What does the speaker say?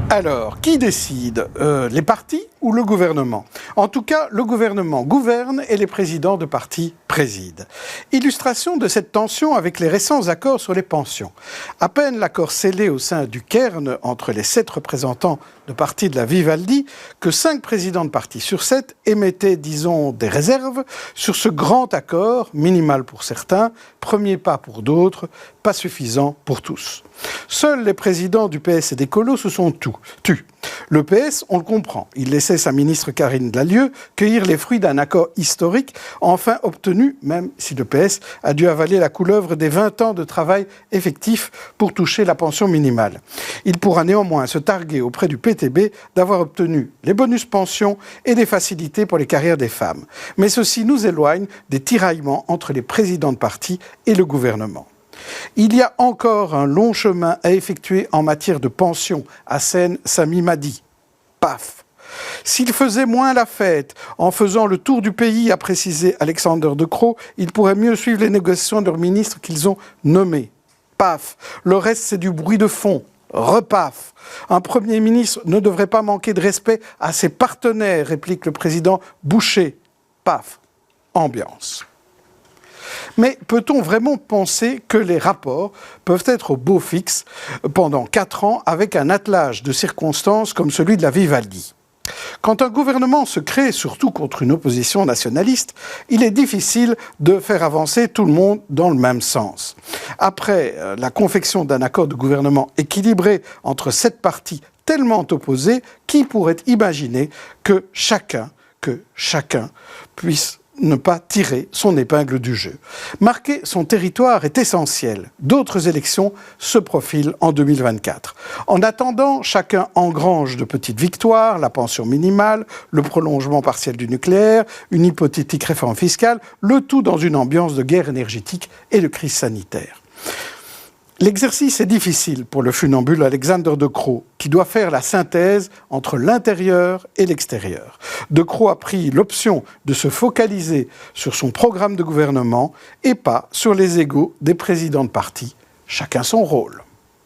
Alors, qui décide les partis ou le gouvernement? En tout cas, le gouvernement gouverne et les présidents de partis président. Illustration de cette tension avec les récents accords sur les pensions. À peine l'accord scellé au sein du Cairn entre les 7 représentants de partis de la Vivaldi que 5 présidents de partis sur 7 émettaient, disons, des réserves sur ce grand accord, minimal pour certains, premier pas pour d'autres, pas suffisant pour tous. Seuls les présidents du PS et des colos se sont tus. Le PS, on le comprend, il laissait sa ministre Karine Lallieu cueillir les fruits d'un accord historique enfin obtenu, même si le PS a dû avaler la couleuvre des 20 ans de travail effectif pour toucher la pension minimale. Il pourra néanmoins se targuer auprès du PTB d'avoir obtenu les bonus pensions et des facilités pour les carrières des femmes. Mais ceci nous éloigne des tiraillements entre les présidents de parti et le gouvernement. Il y a encore un long chemin à effectuer en matière de pension, assène Sami Madi. Paf! S'il faisait moins la fête en faisant le tour du pays, a précisé Alexander De Croo, ils pourraient mieux suivre les négociations de leurs ministres qu'ils ont nommés. Paf! Le reste, c'est du bruit de fond. Repaf! Un Premier ministre ne devrait pas manquer de respect à ses partenaires, réplique le président Boucher. Paf! Ambiance. Mais peut-on vraiment penser que les rapports peuvent être au beau fixe pendant 4 ans avec un attelage de circonstances comme celui de la Vivaldi? Quand un gouvernement se crée, surtout contre une opposition nationaliste, il est difficile de faire avancer tout le monde dans le même sens. Après la confection d'un accord de gouvernement équilibré entre 7 partis tellement opposés, qui pourrait imaginer que chacun puisse ne pas tirer son épingle du jeu. Marquer son territoire est essentiel. D'autres élections se profilent en 2024. En attendant, chacun engrange de petites victoires, la pension minimale, le prolongement partiel du nucléaire, une hypothétique réforme fiscale, le tout dans une ambiance de guerre énergétique et de crise sanitaire. L'exercice est difficile pour le funambule Alexander De Croo, qui doit faire la synthèse entre l'intérieur et l'extérieur. De Croo a pris l'option de se focaliser sur son programme de gouvernement et pas sur les égos des présidents de parti. Chacun son rôle.